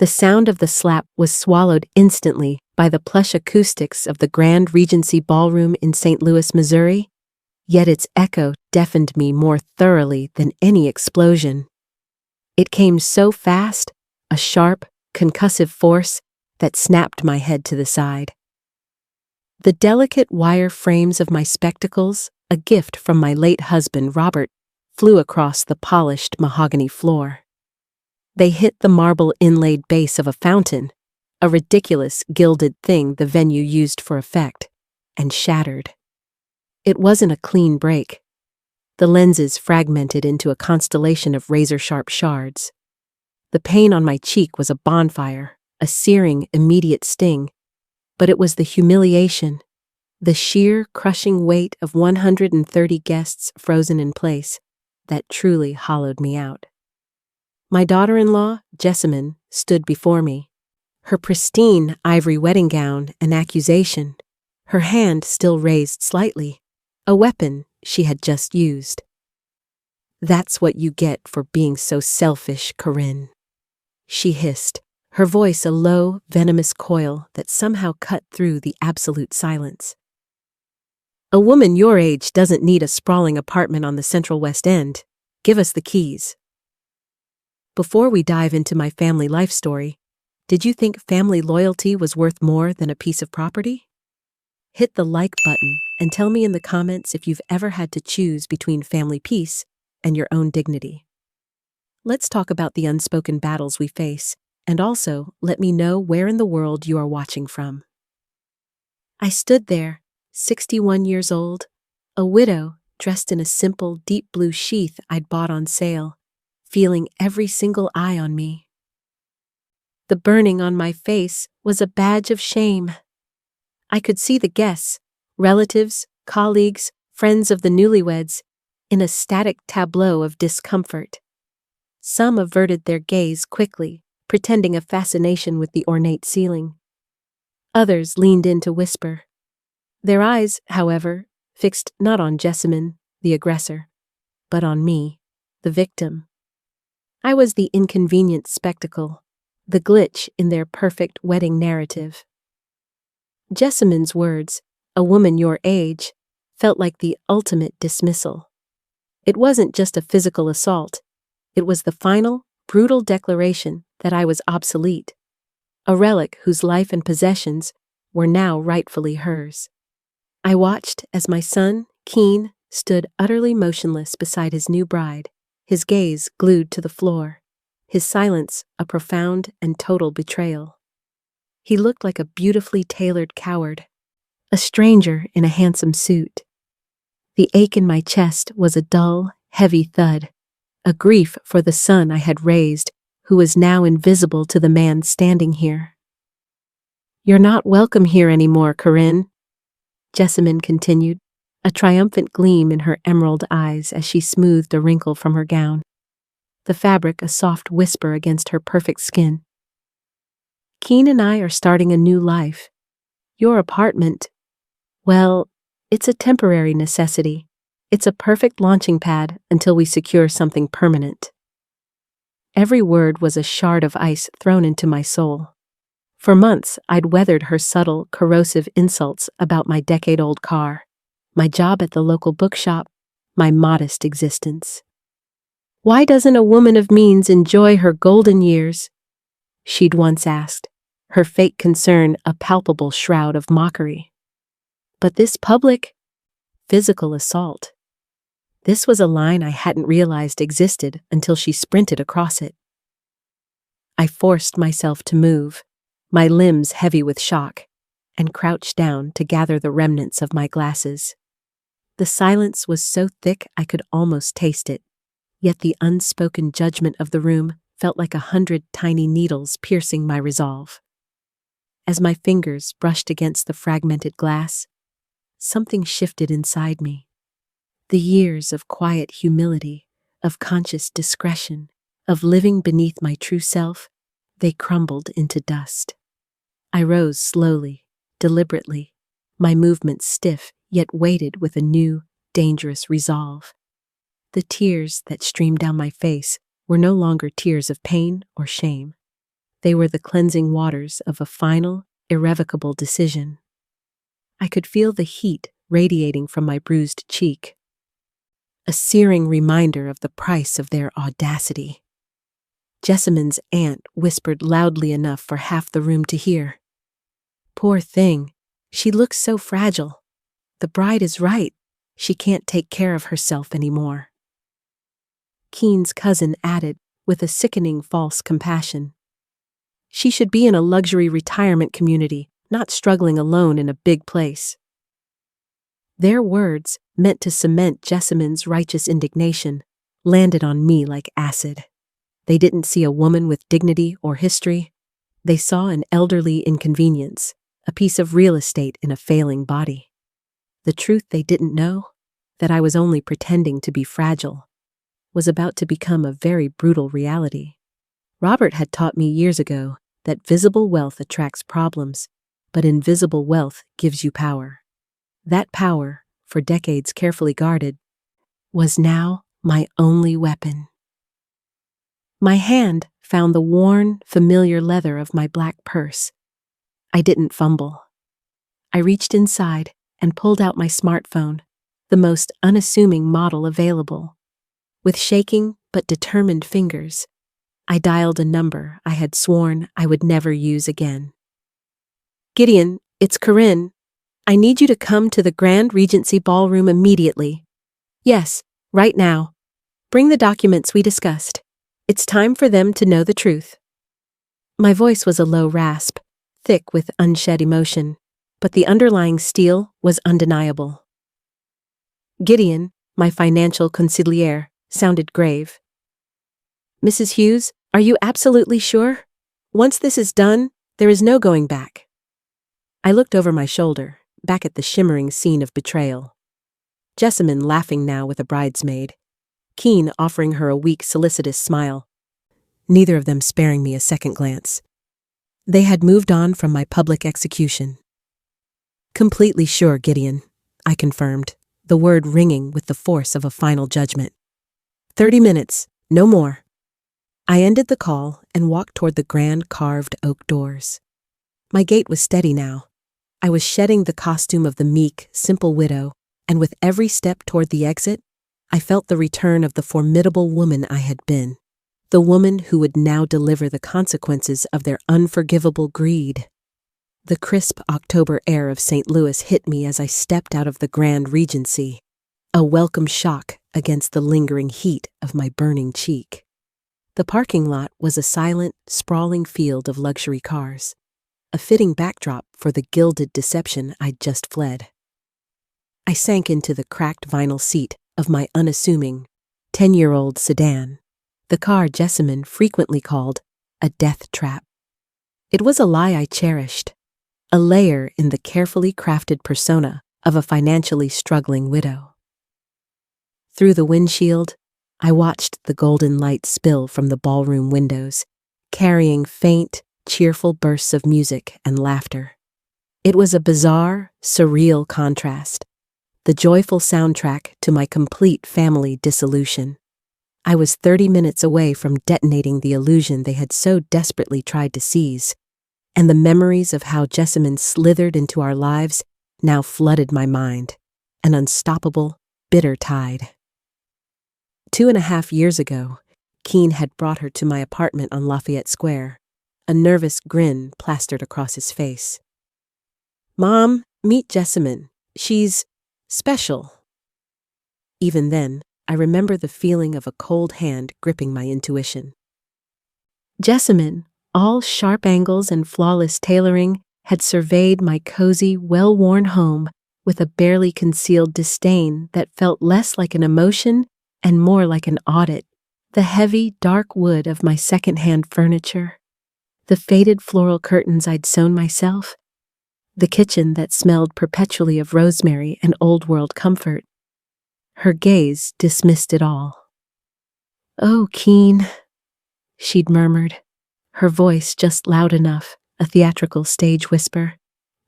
The sound of the slap was swallowed instantly by the plush acoustics of the Grand Regency Ballroom in St. Louis, Missouri, yet its echo deafened me more thoroughly than any explosion. It came so fast, a sharp, concussive force that snapped my head to the side. The delicate wire frames of my spectacles, a gift from my late husband Robert, flew across the polished mahogany floor. They hit the marble inlaid base of a fountain, a ridiculous gilded thing the venue used for effect, and shattered. It wasn't a clean break. The lenses fragmented into a constellation of razor-sharp shards. The pain on my cheek was a bonfire, a searing, immediate sting, but it was the humiliation, the sheer, crushing weight of 130 guests frozen in place, that truly hollowed me out. My daughter-in-law, Jessamine, stood before me, her pristine ivory wedding gown an accusation, her hand still raised slightly, a weapon she had just used. "That's what you get for being so selfish, Corinne," she hissed, her voice a low, venomous coil that somehow cut through the absolute silence. "A woman your age doesn't need a sprawling apartment on the Central West End. Give us the keys." Before we dive into my family life story, did you think family loyalty was worth more than a piece of property? Hit the like button and tell me in the comments if you've ever had to choose between family peace and your own dignity. Let's talk about the unspoken battles we face, and also let me know where in the world you are watching from. I stood there, 61 years old, a widow dressed in a simple deep blue sheath I'd bought on sale, feeling every single eye on me. The burning on my face was a badge of shame. I could see the guests, relatives, colleagues, friends of the newlyweds, in a static tableau of discomfort. Some averted their gaze quickly, pretending a fascination with the ornate ceiling. Others leaned in to whisper. Their eyes, however, fixed not on Jessamine, the aggressor, but on me, the victim. I was the inconvenient spectacle, the glitch in their perfect wedding narrative. Jessamine's words, "a woman your age," felt like the ultimate dismissal. It wasn't just a physical assault. It was the final, brutal declaration that I was obsolete, a relic whose life and possessions were now rightfully hers. I watched as my son, Keen, stood utterly motionless beside his new bride, his gaze glued to the floor, his silence a profound and total betrayal. He looked like a beautifully tailored coward, a stranger in a handsome suit. The ache in my chest was a dull, heavy thud, a grief for the son I had raised, who was now invisible to the man standing here. "You're not welcome here anymore, Corinne," Jessamine continued, a triumphant gleam in her emerald eyes as she smoothed a wrinkle from her gown, the fabric a soft whisper against her perfect skin. "Keen and I are starting a new life. Your apartment, well, it's a temporary necessity. It's a perfect launching pad until we secure something permanent." Every word was a shard of ice thrown into my soul. For months, I'd weathered her subtle, corrosive insults about my decade-old car, my job at the local bookshop, my modest existence. "Why doesn't a woman of means enjoy her golden years?" she'd once asked, her fake concern a palpable shroud of mockery. But this public, physical assault, this was a line I hadn't realized existed until she sprinted across it. I forced myself to move, my limbs heavy with shock, and crouched down to gather the remnants of my glasses. The silence was so thick I could almost taste it, yet the unspoken judgment of the room felt like 100 tiny needles piercing my resolve. As my fingers brushed against the fragmented glass, something shifted inside me. The years of quiet humility, of conscious discretion, of living beneath my true self, they crumbled into dust. I rose slowly, deliberately, my movements stiff yet weighted with a new, dangerous resolve. The tears that streamed down my face were no longer tears of pain or shame. They were the cleansing waters of a final, irrevocable decision. I could feel the heat radiating from my bruised cheek, a searing reminder of the price of their audacity. Jessamine's aunt whispered loudly enough for half the room to hear. "Poor thing, she looks so fragile. The bride is right. She can't take care of herself anymore." Keen's cousin added, with a sickening false compassion. "She should be in a luxury retirement community, not struggling alone in a big place." Their words, meant to cement Jessamine's righteous indignation, landed on me like acid. They didn't see a woman with dignity or history. They saw an elderly inconvenience, a piece of real estate in a failing body. The truth they didn't know, that I was only pretending to be fragile, was about to become a very brutal reality. Robert had taught me years ago that visible wealth attracts problems, but invisible wealth gives you power. That power, for decades carefully guarded, was now my only weapon. My hand found the worn, familiar leather of my black purse. I didn't fumble. I reached inside and pulled out my smartphone, the most unassuming model available. With shaking but determined fingers, I dialed a number I had sworn I would never use again. "Gideon, it's Corinne. I need you to come to the Grand Regency Ballroom immediately. Yes, right now. Bring the documents we discussed. It's time for them to know the truth." My voice was a low rasp, thick with unshed emotion, but the underlying steel was undeniable. Gideon, my financial consigliere, sounded grave. "Mrs. Hughes, are you absolutely sure? Once this is done, there is no going back." I looked over my shoulder, back at the shimmering scene of betrayal. Jessamine laughing now with a bridesmaid, Keen offering her a weak, solicitous smile, neither of them sparing me a second glance. They had moved on from my public execution. "Completely sure, Gideon," I confirmed, the word ringing with the force of a final judgment. 30 minutes, no more." I ended the call and walked toward the grand carved oak doors. My gait was steady now. I was shedding the costume of the meek, simple widow, and with every step toward the exit, I felt the return of the formidable woman I had been, the woman who would now deliver the consequences of their unforgivable greed. The crisp October air of St. Louis hit me as I stepped out of the Grand Regency, a welcome shock against the lingering heat of my burning cheek. The parking lot was a silent, sprawling field of luxury cars, a fitting backdrop for the gilded deception I'd just fled. I sank into the cracked vinyl seat of my unassuming 10-year-old sedan, the car Jessamine frequently called a death trap. It was a lie I cherished, a layer in the carefully crafted persona of a financially struggling widow. Through the windshield, I watched the golden light spill from the ballroom windows, carrying faint, cheerful bursts of music and laughter. It was a bizarre, surreal contrast, the joyful soundtrack to my complete family dissolution. I was 30 minutes away from detonating the illusion they had so desperately tried to seize, and the memories of how Jessamine slithered into our lives now flooded my mind, an unstoppable, bitter tide. 2.5 years ago, Keen had brought her to my apartment on Lafayette Square, a nervous grin plastered across his face. "Mom, meet Jessamine. She's special." Even then, I remember the feeling of a cold hand gripping my intuition. Jessamine, all sharp angles and flawless tailoring, had surveyed my cozy, well-worn home with a barely concealed disdain that felt less like an emotion and more like an audit. The heavy, dark wood of my second-hand furniture, the faded floral curtains I'd sewn myself, the kitchen that smelled perpetually of rosemary and old-world comfort. Her gaze dismissed it all. "Oh, Keen," she'd murmured, her voice just loud enough, a theatrical stage whisper.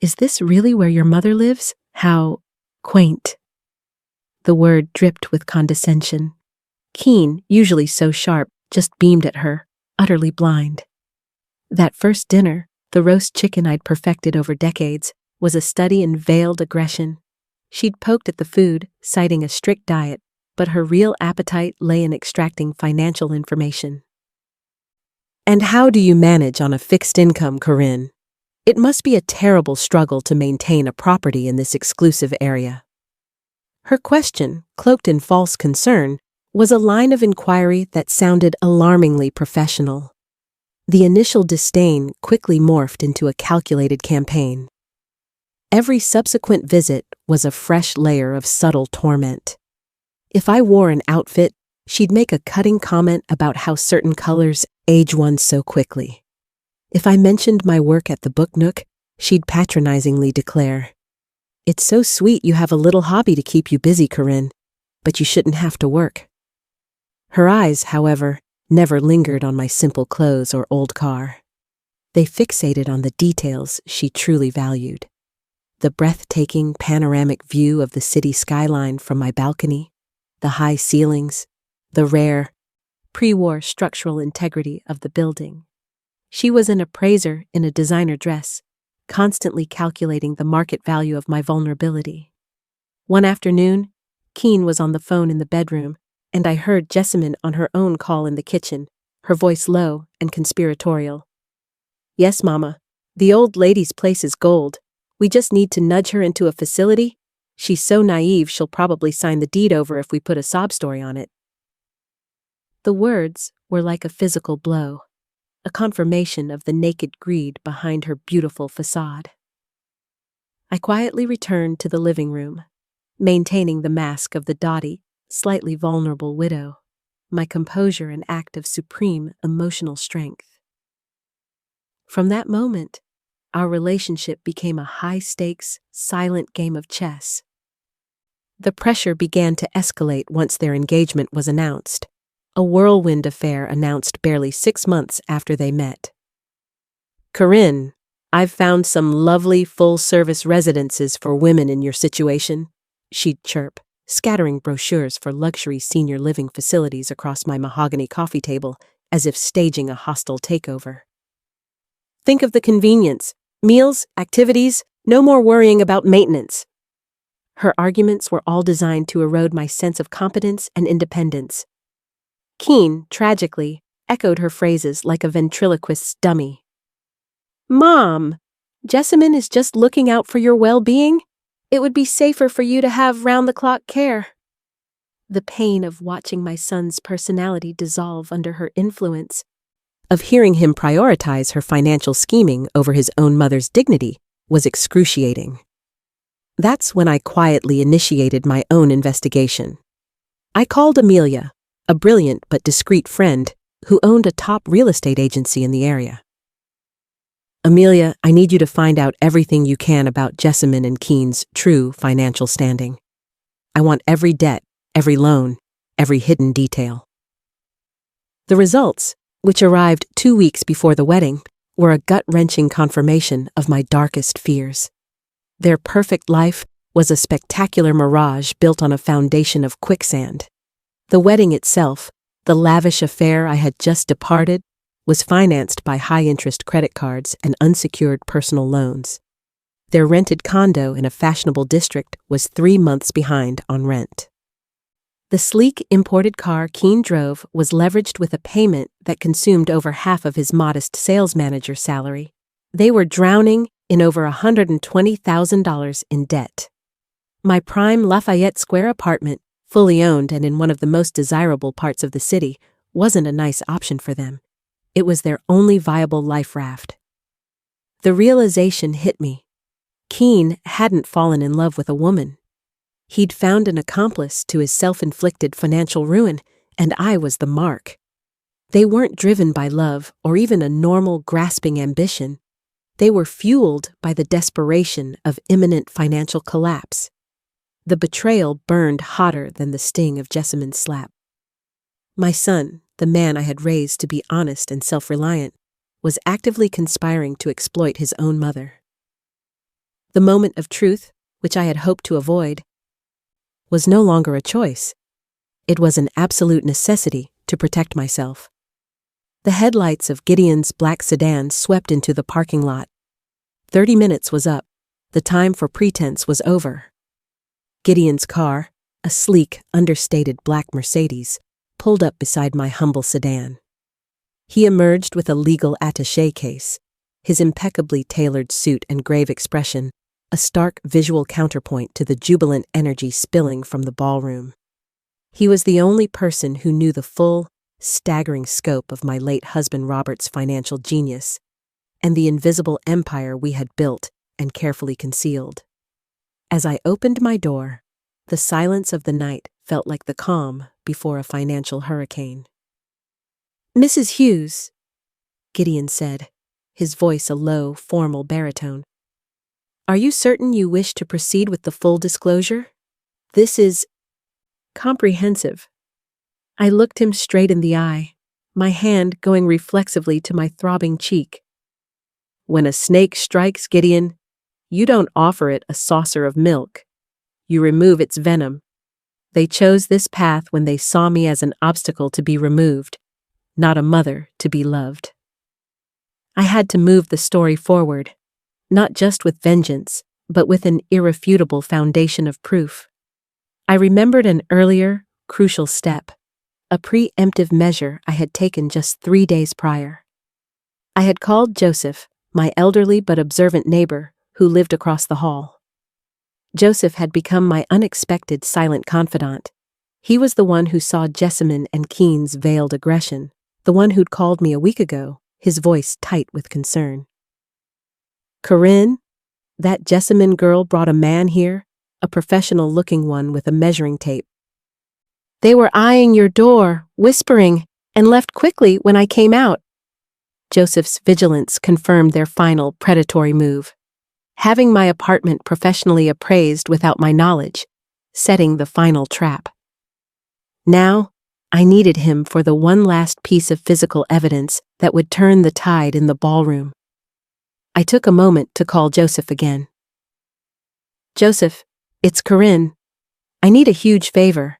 "Is this really where your mother lives? How quaint." The word dripped with condescension. Keen, usually so sharp, just beamed at her, utterly blind. That first dinner, the roast chicken I'd perfected over decades, was a study in veiled aggression. She'd poked at the food, citing a strict diet, but her real appetite lay in extracting financial information. "And how do you manage on a fixed income, Corinne? It must be a terrible struggle to maintain a property in this exclusive area." Her question, cloaked in false concern, was a line of inquiry that sounded alarmingly professional. The initial disdain quickly morphed into a calculated campaign. Every subsequent visit was a fresh layer of subtle torment. If I wore an outfit, she'd make a cutting comment about how certain colors age one so quickly. If I mentioned my work at the Book Nook, she'd patronizingly declare, "It's so sweet you have a little hobby to keep you busy, Corinne, but you shouldn't have to work." Her eyes, however, never lingered on my simple clothes or old car. They fixated on the details she truly valued. The breathtaking panoramic view of the city skyline from my balcony, the high ceilings, the rare, pre-war structural integrity of the building. She was an appraiser in a designer dress, constantly calculating the market value of my vulnerability. One afternoon, Keen was on the phone in the bedroom, and I heard Jessamine on her own call in the kitchen, her voice low and conspiratorial. "Yes, Mama, the old lady's place is gold. We just need to nudge her into a facility. She's so naive she'll probably sign the deed over if we put a sob story on it." The words were like a physical blow, a confirmation of the naked greed behind her beautiful facade. I quietly returned to the living room, maintaining the mask of the dotty, slightly vulnerable widow, my composure an act of supreme emotional strength. From that moment, our relationship became a high-stakes, silent game of chess. The pressure began to escalate once their engagement was announced, a whirlwind affair announced barely 6 months after they met. "Corinne, I've found some lovely full-service residences for women in your situation," she'd chirp, scattering brochures for luxury senior living facilities across my mahogany coffee table as if staging a hostile takeover. "Think of the convenience. Meals, activities, no more worrying about maintenance." Her arguments were all designed to erode my sense of competence and independence. Keen, tragically, echoed her phrases like a ventriloquist's dummy. "Mom, Jessamine is just looking out for your well-being. It would be safer for you to have round-the-clock care." The pain of watching my son's personality dissolve under her influence, of hearing him prioritize her financial scheming over his own mother's dignity, was excruciating. That's when I quietly initiated my own investigation. I called Amelia, a brilliant but discreet friend who owned a top real estate agency in the area. "Amelia, I need you to find out everything you can about Jessamine and Keen's true financial standing. I want every debt, every loan, every hidden detail." The results, which arrived 2 weeks before the wedding, were a gut-wrenching confirmation of my darkest fears. Their perfect life was a spectacular mirage built on a foundation of quicksand. The wedding itself, the lavish affair I had just departed, was financed by high-interest credit cards and unsecured personal loans. Their rented condo in a fashionable district was 3 months behind on rent. The sleek imported car Keen drove was leveraged with a payment that consumed over half of his modest sales manager salary. They were drowning in over $120,000 in debt. My prime Lafayette Square apartment, fully owned and in one of the most desirable parts of the city, wasn't a nice option for them. It was their only viable life raft. The realization hit me. Keen hadn't fallen in love with a woman. He'd found an accomplice to his self-inflicted financial ruin, and I was the mark. They weren't driven by love or even a normal, grasping ambition. They were fueled by the desperation of imminent financial collapse. The betrayal burned hotter than the sting of Jessamine's slap. My son, the man I had raised to be honest and self-reliant, was actively conspiring to exploit his own mother. The moment of truth, which I had hoped to avoid, was no longer a choice. It was an absolute necessity to protect myself. The headlights of Gideon's black sedan swept into the parking lot. 30 minutes was up. The time for pretense was over. Gideon's car, a sleek, understated black Mercedes, pulled up beside my humble sedan. He emerged with a legal attaché case, his impeccably tailored suit and grave expression, a stark visual counterpoint to the jubilant energy spilling from the ballroom. He was the only person who knew the full, staggering scope of my late husband Robert's financial genius and the invisible empire we had built and carefully concealed. As I opened my door, the silence of the night felt like the calm before a financial hurricane. "Mrs. Hughes," Gideon said, his voice a low, formal baritone. "Are you certain you wish to proceed with the full disclosure? This is comprehensive." I looked him straight in the eye, my hand going reflexively to my throbbing cheek. "When a snake strikes, Gideon, you don't offer it a saucer of milk. You remove its venom. They chose this path when they saw me as an obstacle to be removed, not a mother to be loved." I had to move the story forward, not just with vengeance, but with an irrefutable foundation of proof. I remembered an earlier, crucial step, a preemptive measure I had taken just 3 days prior. I had called Joseph, my elderly but observant neighbor, who lived across the hall. Joseph had become my unexpected silent confidant. He was the one who saw Jessamine and Keen's veiled aggression, the one who'd called me a week ago, his voice tight with concern. "Corinne, that Jessamine girl brought a man here, a professional-looking one with a measuring tape. They were eyeing your door, whispering, and left quickly when I came out." Joseph's vigilance confirmed their final predatory move, having my apartment professionally appraised without my knowledge, setting the final trap. Now, I needed him for the one last piece of physical evidence that would turn the tide in the ballroom. I took a moment to call Joseph again. "Joseph, it's Corinne. I need a huge favor.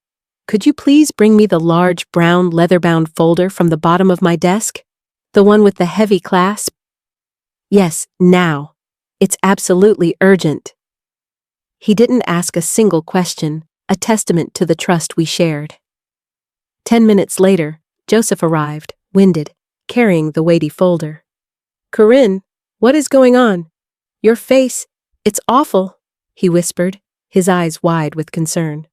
Could you please bring me the large brown leather-bound folder from the bottom of my desk? The one with the heavy clasp?" "Yes, now. It's absolutely urgent." He didn't ask a single question, a testament to the trust we shared. 10 minutes later, Joseph arrived, winded, carrying the weighty folder. "Corinne, what is going on? Your face, it's awful," he whispered, his eyes wide with concern.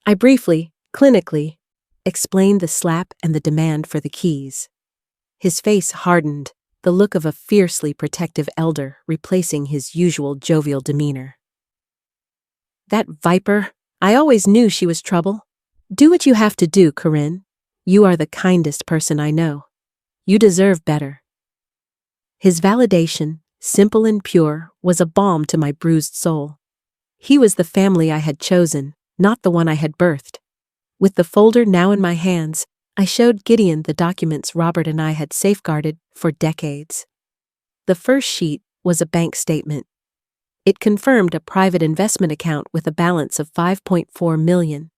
I briefly, clinically, explained the slap and the demand for the keys. His face hardened, the look of a fiercely protective elder replacing his usual jovial demeanor. "That viper, I always knew she was trouble. Do what you have to do, Corinne. You are the kindest person I know. You deserve better." His validation, simple and pure, was a balm to my bruised soul. He was the family I had chosen, not the one I had birthed. With the folder now in my hands, I showed Gideon the documents Robert and I had safeguarded for decades. The first sheet was a bank statement. It confirmed a private investment account with a balance of $5.4 million.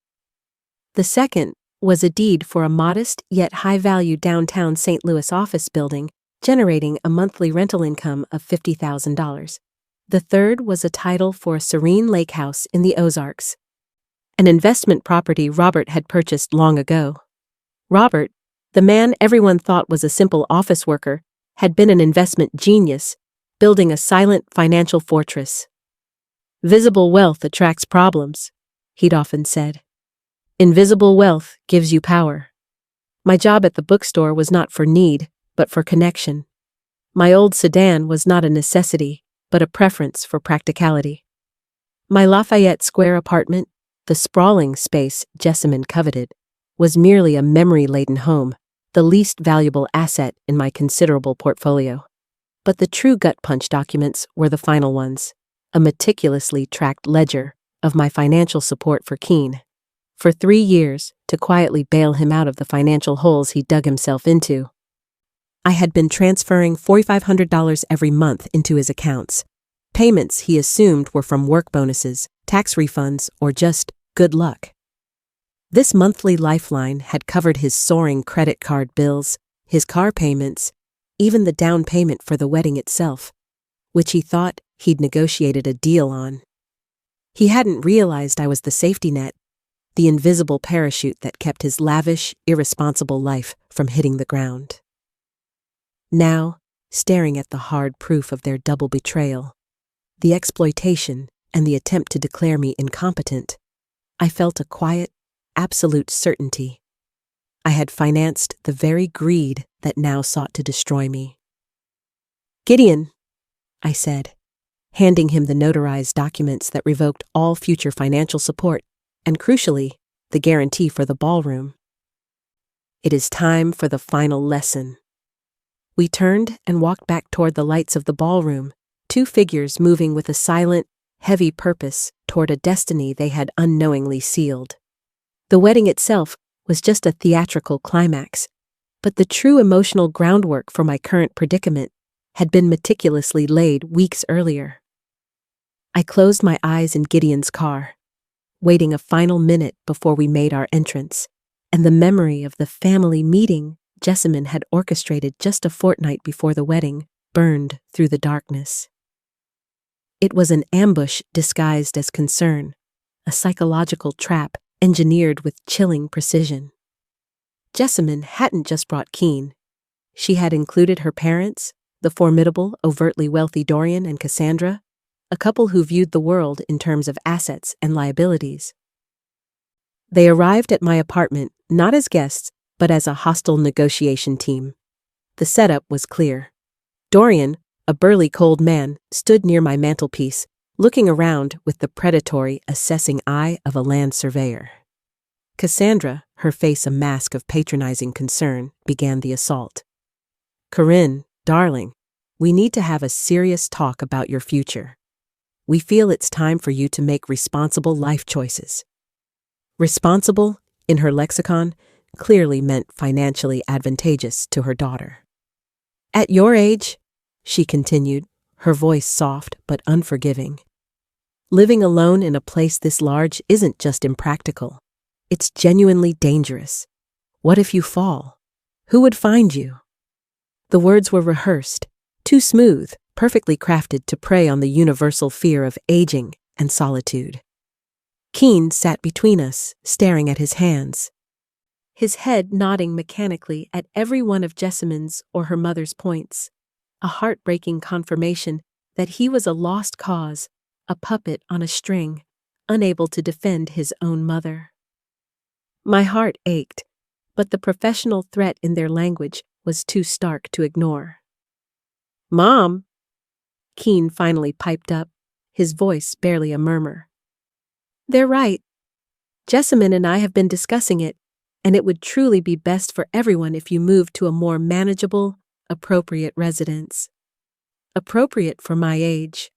The second was a deed for a modest yet high-value downtown St. Louis office building, generating a monthly rental income of $50,000. The third was a title for a serene lake house in the Ozarks, an investment property Robert had purchased long ago. Robert, the man everyone thought was a simple office worker, had been an investment genius, building a silent financial fortress. "Visible wealth attracts problems," he'd often said. "Invisible wealth gives you power." My job at the bookstore was not for need, but for connection. My old sedan was not a necessity, but a preference for practicality. My Lafayette Square apartment, the sprawling space Jessamine coveted, was merely a memory-laden home, the least valuable asset in my considerable portfolio. But the true gut-punch documents were the final ones, a meticulously tracked ledger of my financial support for Keen. For 3 years, to quietly bail him out of the financial holes he dug himself into, I had been transferring $4,500 every month into his accounts. Payments he assumed were from work bonuses, tax refunds, or just good luck. This monthly lifeline had covered his soaring credit card bills, his car payments, even the down payment for the wedding itself, which he thought he'd negotiated a deal on. He hadn't realized I was the safety net, the invisible parachute that kept his lavish, irresponsible life from hitting the ground. Now, staring at the hard proof of their double betrayal, the exploitation and the attempt to declare me incompetent, I felt a quiet, absolute certainty. I had financed the very greed that now sought to destroy me. "Gideon," I said, handing him the notarized documents that revoked all future financial support and, crucially, the guarantee for the ballroom. "It is time for the final lesson." We turned and walked back toward the lights of the ballroom, two figures moving with a silent, heavy purpose toward a destiny they had unknowingly sealed. The wedding itself was just a theatrical climax, but the true emotional groundwork for my current predicament had been meticulously laid weeks earlier. I closed my eyes in Gideon's car, waiting a final minute before we made our entrance, and the memory of the family meeting Jessamine had orchestrated just a fortnight before the wedding burned through the darkness. It was an ambush disguised as concern, a psychological trap engineered with chilling precision. Jessamine hadn't just brought Keen. She had included her parents, the formidable, overtly wealthy Dorian and Cassandra, a couple who viewed the world in terms of assets and liabilities. They arrived at my apartment not as guests, but as a hostile negotiation team. The setup was clear. Dorian, a burly cold man, stood near my mantelpiece, looking around with the predatory, assessing eye of a land surveyor. Cassandra, her face a mask of patronizing concern, began the assault. "Corinne, darling, we need to have a serious talk about your future. We feel it's time for you to make responsible life choices." Responsible, in her lexicon, clearly meant financially advantageous to her daughter. "At your age," she continued, her voice soft but unforgiving, "living alone in a place this large isn't just impractical. It's genuinely dangerous. What if you fall? Who would find you?" The words were rehearsed, too smooth, perfectly crafted to prey on the universal fear of aging and solitude. Keen sat between us, staring at his hands, his head nodding mechanically at every one of Jessamine's or her mother's points, a heartbreaking confirmation that he was a lost cause, a puppet on a string, unable to defend his own mother. My heart ached, but the professional threat in their language was too stark to ignore. "Mom," Keen finally piped up, his voice barely a murmur. "They're right. Jessamine and I have been discussing it, and it would truly be best for everyone if you moved to a more manageable, appropriate residence. Appropriate for my age."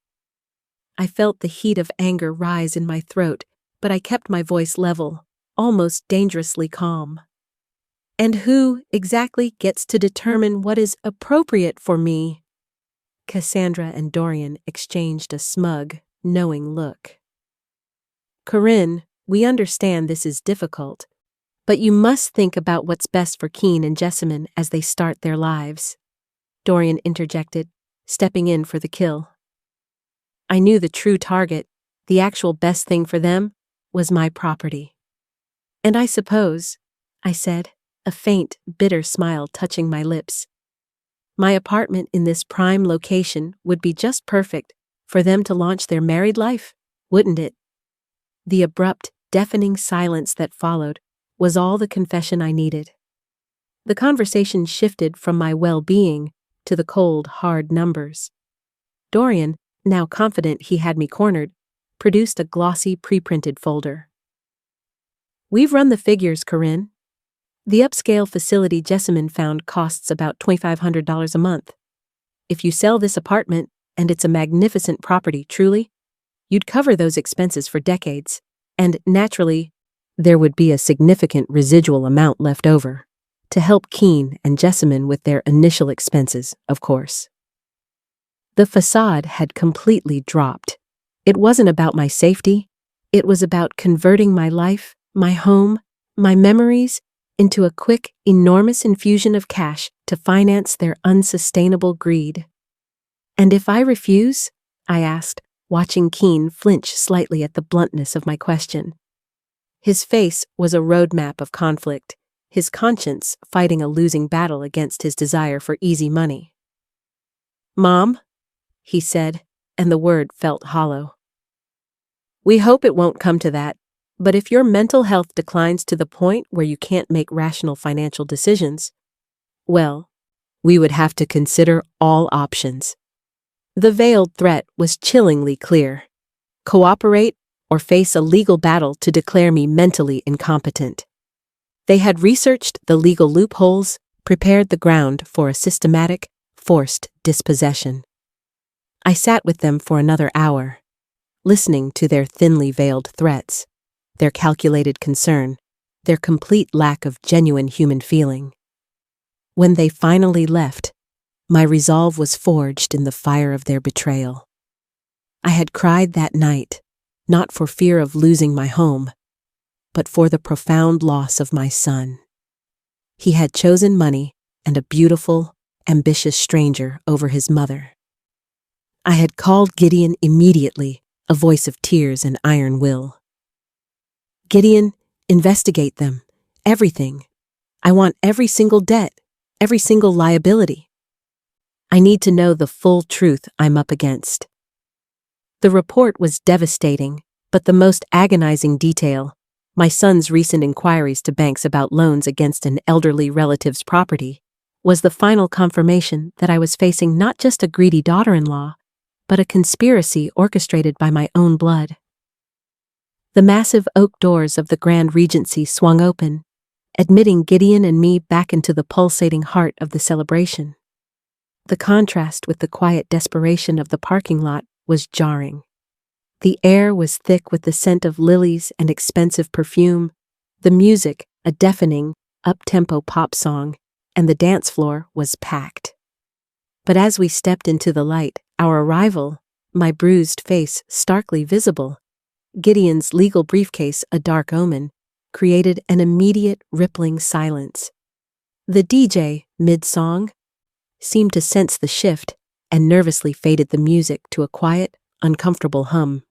I felt the heat of anger rise in my throat, but I kept my voice level, almost dangerously calm. "And who exactly gets to determine what is appropriate for me?" Cassandra and Dorian exchanged a smug, knowing look. "Corinne, we understand this is difficult, but you must think about what's best for Keen and Jessamine as they start their lives," Dorian interjected, stepping in for the kill. I knew the true target, the actual best thing for them, was my property. "And I suppose," I said, a faint, bitter smile touching my lips, "my apartment in this prime location would be just perfect for them to launch their married life, wouldn't it?" The abrupt, deafening silence that followed was all the confession I needed. The conversation shifted from my well-being to the cold, hard numbers. Dorian, now confident he had me cornered, produced a glossy, pre-printed folder. "We've run the figures, Corinne. The upscale facility Jessamine found costs about $2,500 a month. If you sell this apartment, and it's a magnificent property, truly, you'd cover those expenses for decades, and naturally, there would be a significant residual amount left over to help Keen and Jessamine with their initial expenses, of course." The facade had completely dropped. It wasn't about my safety. It was about converting my life, my home, my memories, into a quick, enormous infusion of cash to finance their unsustainable greed. "And if I refuse?" I asked, watching Keen flinch slightly at the bluntness of my question. His face was a roadmap of conflict, his conscience fighting a losing battle against his desire for easy money. "Mom," he said, and the word felt hollow. "We hope it won't come to that, but if your mental health declines to the point where you can't make rational financial decisions, well, we would have to consider all options." The veiled threat was chillingly clear. Cooperate or face a legal battle to declare me mentally incompetent. They had researched the legal loopholes, prepared the ground for a systematic, forced dispossession. I sat with them for another hour, listening to their thinly veiled threats, their calculated concern, their complete lack of genuine human feeling. When they finally left, my resolve was forged in the fire of their betrayal. I had cried that night, not for fear of losing my home, but for the profound loss of my son. He had chosen money and a beautiful, ambitious stranger over his mother. I had called Gideon immediately, a voice of tears and iron will. "Gideon, investigate them. Everything. I want every single debt, every single liability. I need to know the full truth I'm up against." The report was devastating, but the most agonizing detail, my son's recent inquiries to banks about loans against an elderly relative's property, was the final confirmation that I was facing not just a greedy daughter-in-law, but a conspiracy orchestrated by my own blood. The massive oak doors of the Grand Regency swung open, admitting Gideon and me back into the pulsating heart of the celebration. The contrast with the quiet desperation of the parking lot was jarring. The air was thick with the scent of lilies and expensive perfume, the music a deafening, up-tempo pop song, and the dance floor was packed. But as we stepped into the light, our arrival, my bruised face starkly visible, Gideon's legal briefcase a dark omen, created an immediate rippling silence. The DJ, mid-song, seemed to sense the shift and nervously faded the music to a quiet, uncomfortable hum.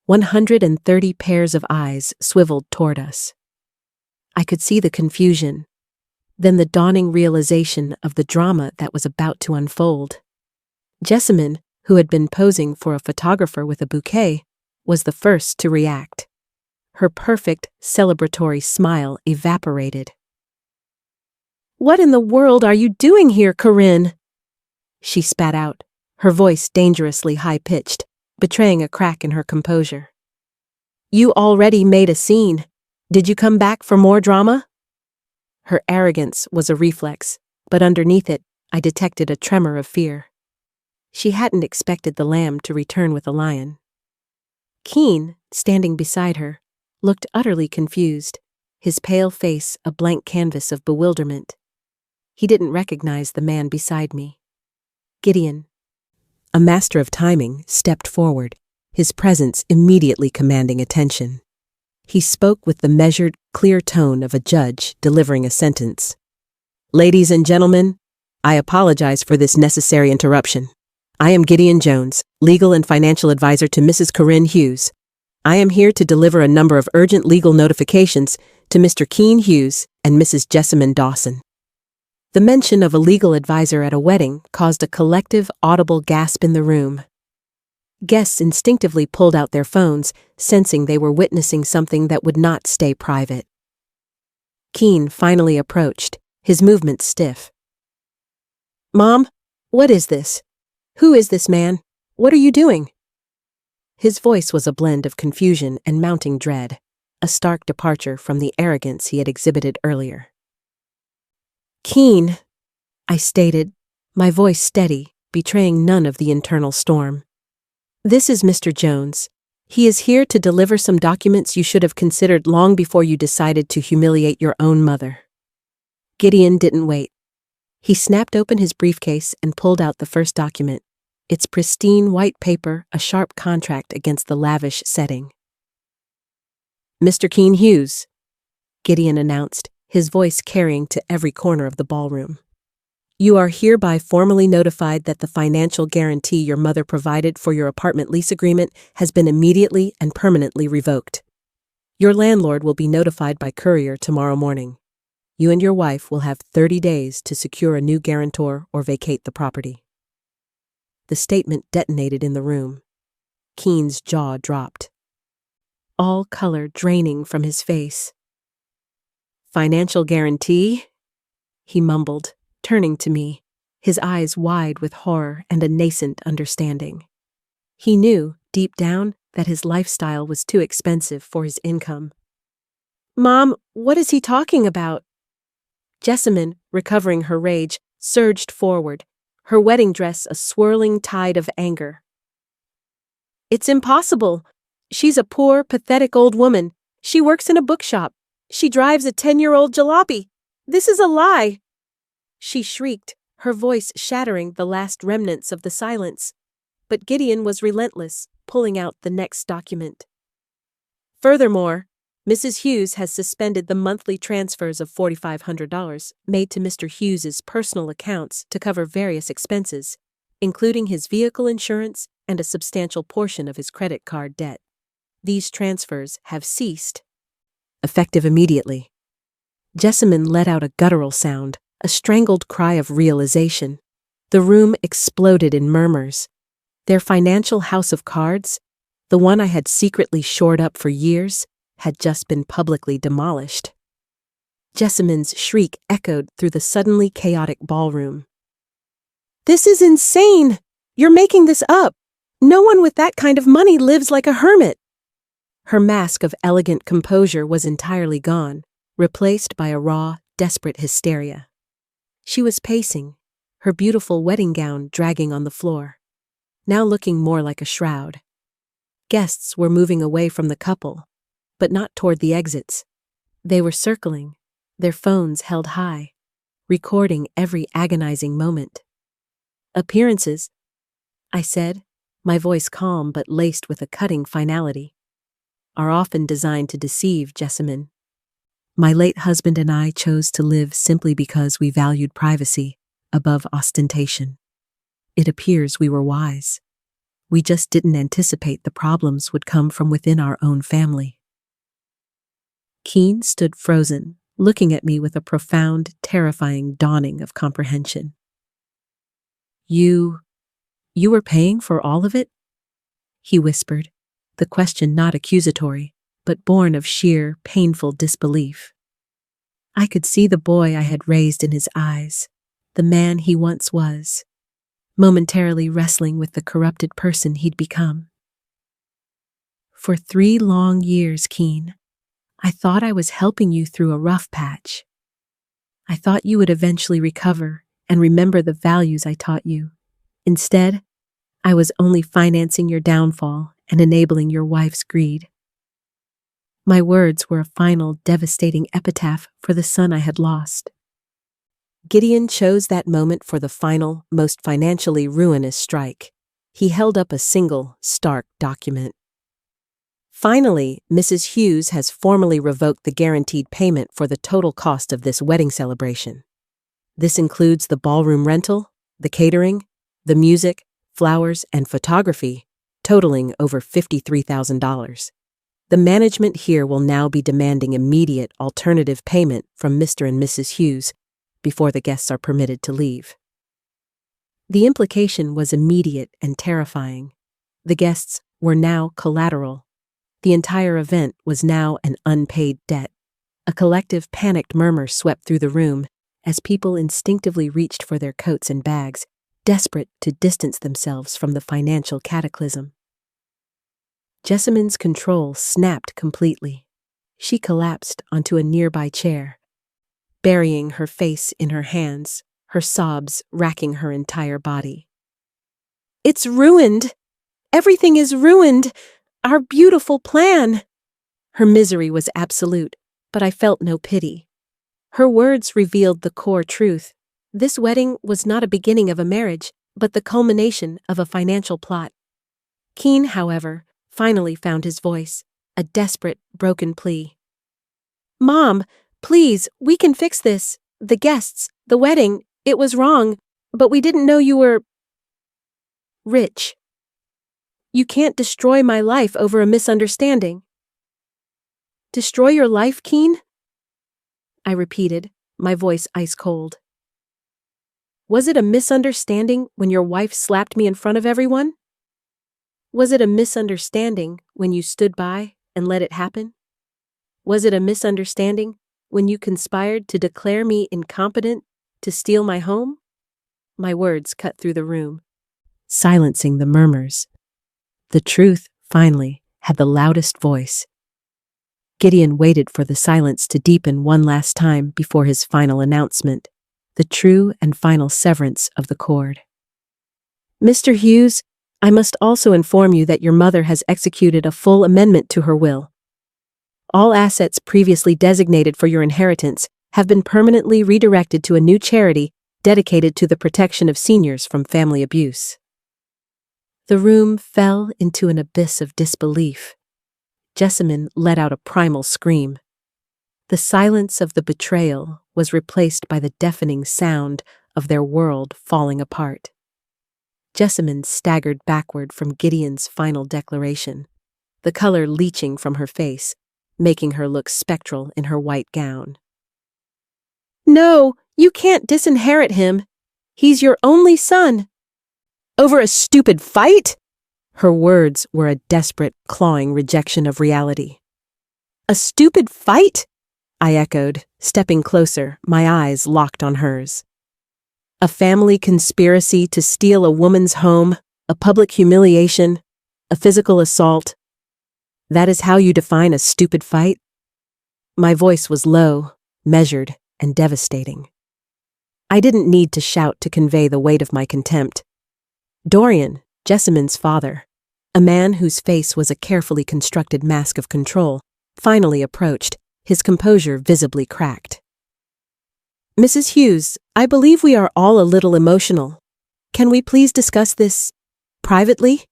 130 pairs of eyes swiveled toward us. I could see the confusion, then the dawning realization of the drama that was about to unfold. Jessamine, who had been posing for a photographer with a bouquet, was the first to react. Her perfect, celebratory smile evaporated. "What in the world are you doing here, Corinne?" she spat out, her voice dangerously high-pitched, betraying a crack in her composure. "You already made a scene. Did you come back for more drama?" Her arrogance was a reflex, but underneath it, I detected a tremor of fear. She hadn't expected the lamb to return with a lion. Keen, standing beside her, looked utterly confused, his pale face a blank canvas of bewilderment. He didn't recognize the man beside me. Gideon, a master of timing, stepped forward, his presence immediately commanding attention. He spoke with the measured, clear tone of a judge delivering a sentence. "Ladies and gentlemen, I apologize for this necessary interruption. I am Gideon Jones, legal and financial advisor to Mrs. Corinne Hughes. I am here to deliver a number of urgent legal notifications to Mr. Keen Hughes and Mrs. Jessamine Dawson." The mention of a legal advisor at a wedding caused a collective, audible gasp in the room. Guests instinctively pulled out their phones, sensing they were witnessing something that would not stay private. Keen finally approached, his movements stiff. "Mom, what is this? Who is this man? What are you doing?" His voice was a blend of confusion and mounting dread, a stark departure from the arrogance he had exhibited earlier. "Keen," I stated, my voice steady, betraying none of the internal storm. "This is Mr. Jones. He is here to deliver some documents you should have considered long before you decided to humiliate your own mother." Gideon didn't wait. He snapped open his briefcase and pulled out the first document, its pristine white paper a sharp contrast against the lavish setting. "Mr. Keen Hughes," Gideon announced, his voice carrying to every corner of the ballroom. You are hereby formally notified that the financial guarantee your mother provided for your apartment lease agreement has been immediately and permanently revoked. Your landlord will be notified by courier tomorrow morning. You and your wife will have 30 days to secure a new guarantor or vacate the property. The statement detonated in the room. Keen's jaw dropped, all color draining from his face. Financial guarantee? He mumbled, turning to me, his eyes wide with horror and a nascent understanding. He knew, deep down, that his lifestyle was too expensive for his income. Mom, what is he talking about? Jessamine, recovering her rage, surged forward, her wedding dress a swirling tide of anger. It's impossible. She's a poor, pathetic old woman. She works in a bookshop. She drives a 10-year-old jalopy. This is a lie. She shrieked, her voice shattering the last remnants of the silence. But Gideon was relentless, pulling out the next document. Furthermore, Mrs. Hughes has suspended the monthly transfers of $4,500 made to Mr. Hughes's personal accounts to cover various expenses, including his vehicle insurance and a substantial portion of his credit card debt. These transfers have ceased, effective immediately. Jessamine let out a guttural sound, a strangled cry of realization. The room exploded in murmurs. Their financial house of cards, the one I had secretly shored up for years, had just been publicly demolished. Jessamine's shriek echoed through the suddenly chaotic ballroom. This is insane! You're making this up! No one with that kind of money lives like a hermit! Her mask of elegant composure was entirely gone, replaced by a raw, desperate hysteria. She was pacing, her beautiful wedding gown dragging on the floor, now looking more like a shroud. Guests were moving away from the couple, but not toward the exits. They were circling, their phones held high, recording every agonizing moment. Appearances, I said, my voice calm but laced with a cutting finality, are often designed to deceive, Jessamine. My late husband and I chose to live simply because we valued privacy above ostentation. It appears we were wise. We just didn't anticipate the problems would come from within our own family. Keen stood frozen, looking at me with a profound, terrifying dawning of comprehension. You were paying for all of it? He whispered, the question not accusatory, but born of sheer, painful disbelief. I could see the boy I had raised in his eyes, the man he once was, momentarily wrestling with the corrupted person he'd become. For 3 long years, Keen, I thought I was helping you through a rough patch. I thought you would eventually recover and remember the values I taught you. Instead, I was only financing your downfall and enabling your wife's greed. My words were a final, devastating epitaph for the son I had lost. Gideon chose that moment for the final, most financially ruinous strike. He held up a single, stark document. Finally, Mrs. Hughes has formally revoked the guaranteed payment for the total cost of this wedding celebration. This includes the ballroom rental, the catering, the music, flowers, and photography, totaling over $53,000. The management here will now be demanding immediate alternative payment from Mr. and Mrs. Hughes before the guests are permitted to leave. The implication was immediate and terrifying. The guests were now collateral. The entire event was now an unpaid debt. A collective panicked murmur swept through the room as people instinctively reached for their coats and bags, desperate to distance themselves from the financial cataclysm. Jessamine's control snapped completely. She collapsed onto a nearby chair, burying her face in her hands, her sobs racking her entire body. It's ruined! Everything is ruined! Our beautiful plan! Her misery was absolute, but I felt no pity. Her words revealed the core truth. This wedding was not a beginning of a marriage, but the culmination of a financial plot. Keen, however, finally found his voice, a desperate, broken plea. Mom, Please, we can fix this. The guests, the wedding, it was wrong, but we didn't know you were rich. You can't destroy my life over a misunderstanding. Destroy your life, Keen? I repeated, my voice ice cold. Was it a misunderstanding when your wife slapped me in front of everyone? Was it a misunderstanding when you stood by and let it happen? Was it a misunderstanding when you conspired to declare me incompetent to steal my home? My words cut through the room, silencing the murmurs. The truth, finally, had the loudest voice. Gideon waited for the silence to deepen one last time before his final announcement, the true and final severance of the cord. Mr. Hughes, I must also inform you that your mother has executed a full amendment to her will. All assets previously designated for your inheritance have been permanently redirected to a new charity dedicated to the protection of seniors from family abuse. The room fell into an abyss of disbelief. Jessamine let out a primal scream. The silence of the betrayal was replaced by the deafening sound of their world falling apart. Jessamine staggered backward from Gideon's final declaration, the color leaching from her face, making her look spectral in her white gown. No, you can't disinherit him. He's your only son. Over a stupid fight? Her words were a desperate, clawing rejection of reality. A stupid fight? I echoed, stepping closer, my eyes locked on hers. A family conspiracy to steal a woman's home, a public humiliation, a physical assault. That is how you define a stupid fight? My voice was low, measured, and devastating. I didn't need to shout to convey the weight of my contempt. Dorian, Jessamine's father, a man whose face was a carefully constructed mask of control, finally approached, his composure visibly cracked. Mrs. Hughes, I believe we are all a little emotional. Can we please discuss this privately?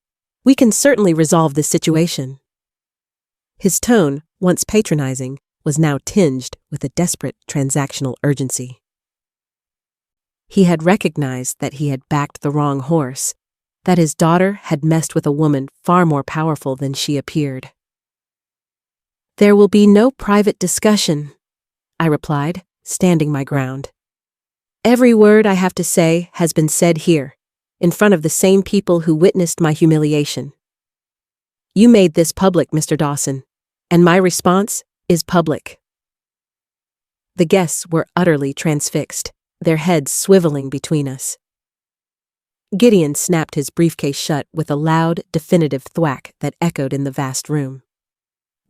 We can certainly resolve this situation. His tone, once patronizing, was now tinged with a desperate transactional urgency. He had recognized that he had backed the wrong horse, that his daughter had messed with a woman far more powerful than she appeared. There will be no private discussion, I replied, standing my ground. Every word I have to say has been said here, in front of the same people who witnessed my humiliation. You made this public, Mr. Dawson, and my response is public. The guests were utterly transfixed, their heads swiveling between us. Gideon snapped his briefcase shut with a loud, definitive thwack that echoed in the vast room.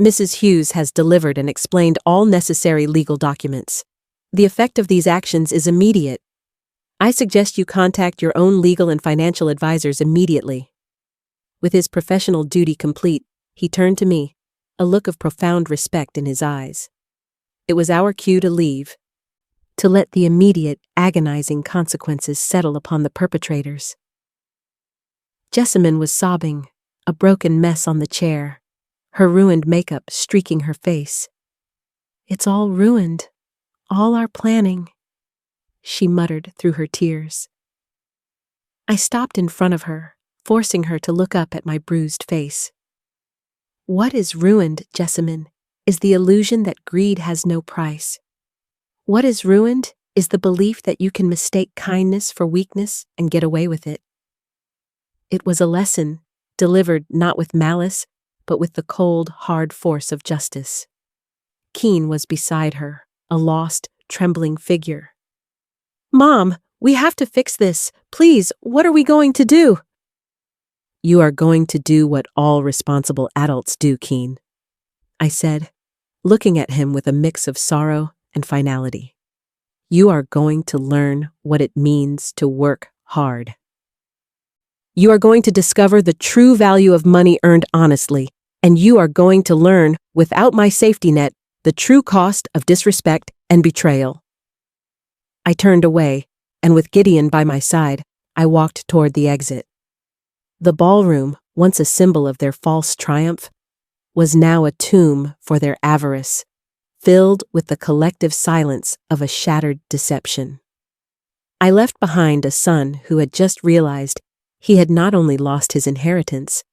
Mrs. Hughes has delivered and explained all necessary legal documents. The effect of these actions is immediate. I suggest you contact your own legal and financial advisors immediately. With his professional duty complete, he turned to me, a look of profound respect in his eyes. It was our cue to leave, to let the immediate, agonizing consequences settle upon the perpetrators. Jessamine was sobbing, a broken mess on the chair, her ruined makeup streaking her face. It's all ruined, all our planning, she muttered through her tears. I stopped in front of her, forcing her to look up at my bruised face. What is ruined, Jessamine, is the illusion that greed has no price. What is ruined is the belief that you can mistake kindness for weakness and get away with it. It was a lesson, delivered not with malice, but with the cold, hard force of justice. Keen was beside her, a lost, trembling figure. Mom, we have to fix this. Please, what are we going to do? You are going to do what all responsible adults do, Keen, I said, looking at him with a mix of sorrow and finality. You are going to learn what it means to work hard. You are going to discover the true value of money earned honestly, and you are going to learn, without my safety net, the true cost of disrespect and betrayal. I turned away, and with Gideon by my side, I walked toward the exit. The ballroom, once a symbol of their false triumph, was now a tomb for their avarice, filled with the collective silence of a shattered deception. I left behind a son who had just realized he had not only lost his inheritance,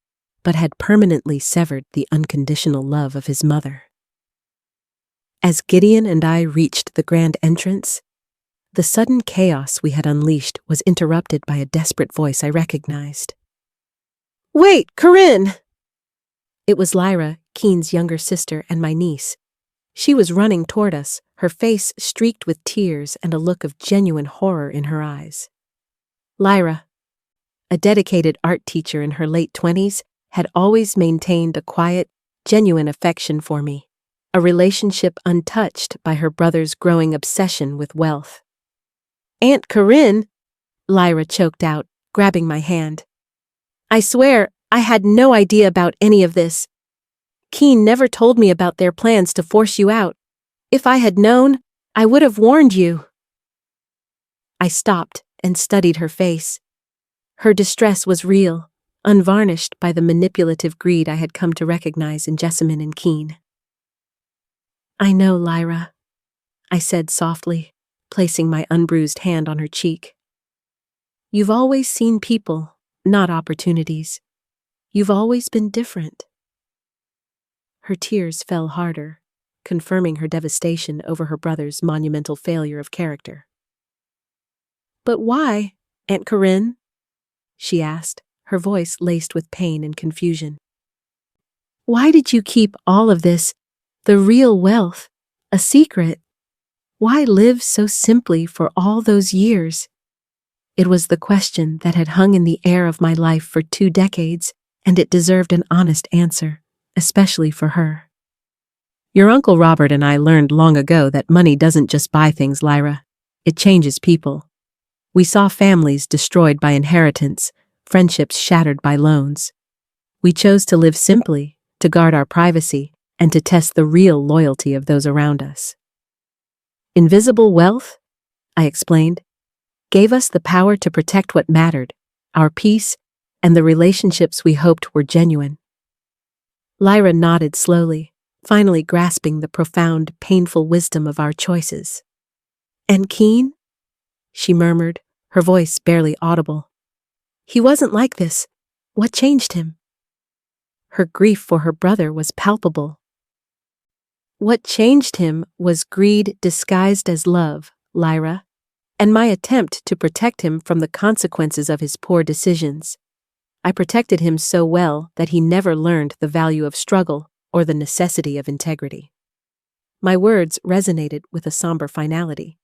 but had permanently severed the unconditional love of his mother. As Gideon and I reached the grand entrance, the sudden chaos we had unleashed was interrupted by a desperate voice I recognized. "Wait, Corinne!" It was Lyra, Keen's younger sister, and my niece. She was running toward us, her face streaked with tears and a look of genuine horror in her eyes. Lyra, a dedicated art teacher in her late 20s, had always maintained a quiet, genuine affection for me, a relationship untouched by her brother's growing obsession with wealth. "Aunt Corinne," Lyra choked out, grabbing my hand. "I swear, I had no idea about any of this. Keen never told me about their plans to force you out. If I had known, I would have warned you." I stopped and studied her face. Her distress was real, unvarnished by the manipulative greed I had come to recognize in Jessamine and Keen. "I know, Lyra," I said softly, placing my unbruised hand on her cheek. "You've always seen people, not opportunities. You've always been different." Her tears fell harder, confirming her devastation over her brother's monumental failure of character. "But why, Aunt Corinne?" she asked, her voice laced with pain and confusion. "Why did you keep all of this, the real wealth, a secret? Why live so simply for all those years?" It was the question that had hung in the air of my life for 2 decades, and it deserved an honest answer, especially for her. "Your Uncle Robert and I learned long ago that money doesn't just buy things, Lyra. It changes people. We saw families destroyed by inheritance, friendships shattered by loans. We chose to live simply, to guard our privacy, and to test the real loyalty of those around us. Invisible wealth," I explained, "gave us the power to protect what mattered, our peace, and the relationships we hoped were genuine." Lyra nodded slowly, finally grasping the profound, painful wisdom of our choices. "And Keen?" she murmured, her voice barely audible. "He wasn't like this. What changed him?" Her grief for her brother was palpable. "What changed him was greed disguised as love, Lyra, and my attempt to protect him from the consequences of his poor decisions. I protected him so well that he never learned the value of struggle or the necessity of integrity." My words resonated with a somber finality.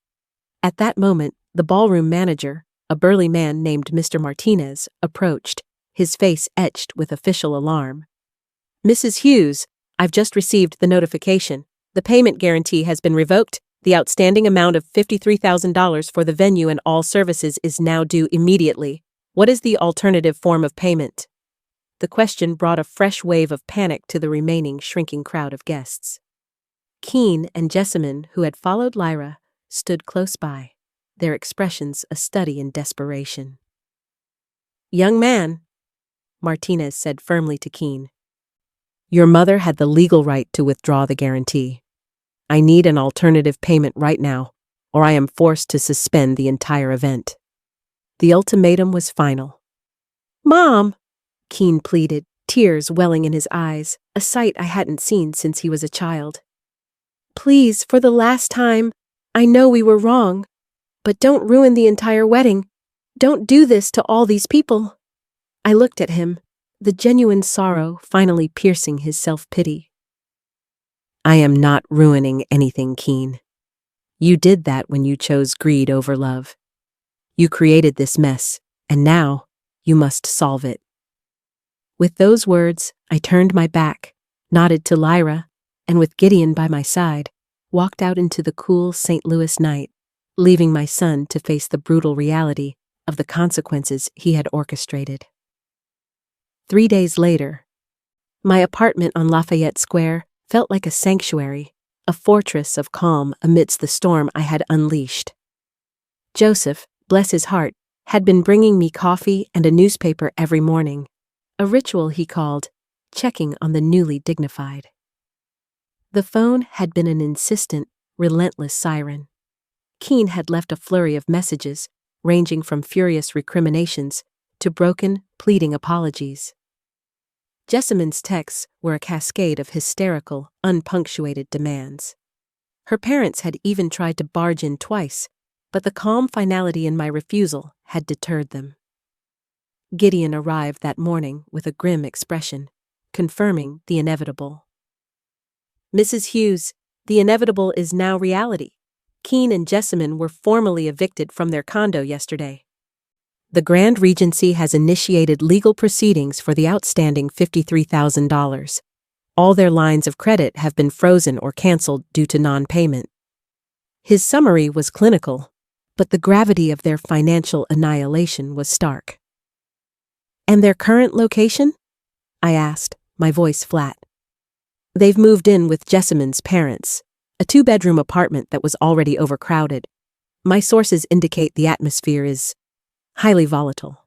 At that moment, the ballroom manager, a burly man named Mr. Martinez, approached, his face etched with official alarm. "Mrs. Hughes, I've just received the notification. The payment guarantee has been revoked. The outstanding amount of $53,000 for the venue and all services is now due immediately. What is the alternative form of payment?" The question brought a fresh wave of panic to the remaining shrinking crowd of guests. Keen and Jessamine, who had followed Lyra, stood close by, their expressions a study in desperation. "Young man," Martinez said firmly to Keen, "your mother had the legal right to withdraw the guarantee. I need an alternative payment right now, or I am forced to suspend the entire event." The ultimatum was final. "Mom," Keen pleaded, tears welling in his eyes, a sight I hadn't seen since he was a child. "Please, for the last time, I know we were wrong, but don't ruin the entire wedding. Don't do this to all these people." I looked at him, the genuine sorrow finally piercing his self-pity. "I am not ruining anything, Keen. You did that when you chose greed over love. You created this mess, and now you must solve it." With those words, I turned my back, nodded to Lyra, and with Gideon by my side, walked out into the cool St. Louis night, leaving my son to face the brutal reality of the consequences he had orchestrated. 3 days later, my apartment on Lafayette Square felt like a sanctuary, a fortress of calm amidst the storm I had unleashed. Joseph, bless his heart, had been bringing me coffee and a newspaper every morning, a ritual he called checking on the newly dignified. The phone had been an insistent, relentless siren. Keene had left a flurry of messages, ranging from furious recriminations to broken, pleading apologies. Jessamine's texts were a cascade of hysterical, unpunctuated demands. Her parents had even tried to barge in twice, but the calm finality in my refusal had deterred them. Gideon arrived that morning with a grim expression, confirming the inevitable. "Mrs. Hughes, the inevitable is now reality. Keene and Jessamine were formally evicted from their condo yesterday. The Grand Regency has initiated legal proceedings for the outstanding $53,000. All their lines of credit have been frozen or canceled due to non-payment." His summary was clinical, but the gravity of their financial annihilation was stark. "And their current location?" I asked, my voice flat. "They've moved in with Jessamine's parents, a 2-bedroom apartment that was already overcrowded. My sources indicate the atmosphere is highly volatile."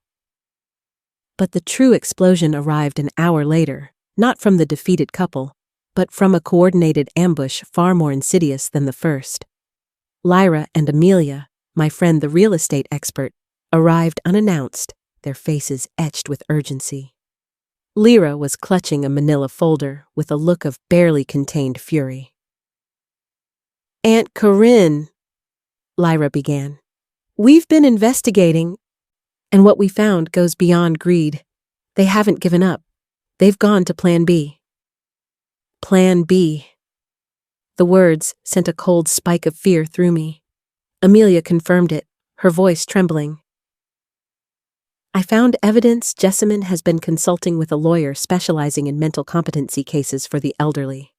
But the true explosion arrived an hour later, not from the defeated couple, but from a coordinated ambush far more insidious than the first. Lyra and Amelia, my friend the real estate expert, arrived unannounced, their faces etched with urgency. Lyra was clutching a manila folder with a look of barely contained fury. "Aunt Corinne," Lyra began, "we've been investigating, and what we found goes beyond greed. They haven't given up. They've gone to Plan B." Plan B. The words sent a cold spike of fear through me. Amelia confirmed it, her voice trembling. "I found evidence Jessamine has been consulting with a lawyer specializing in mental competency cases for the elderly.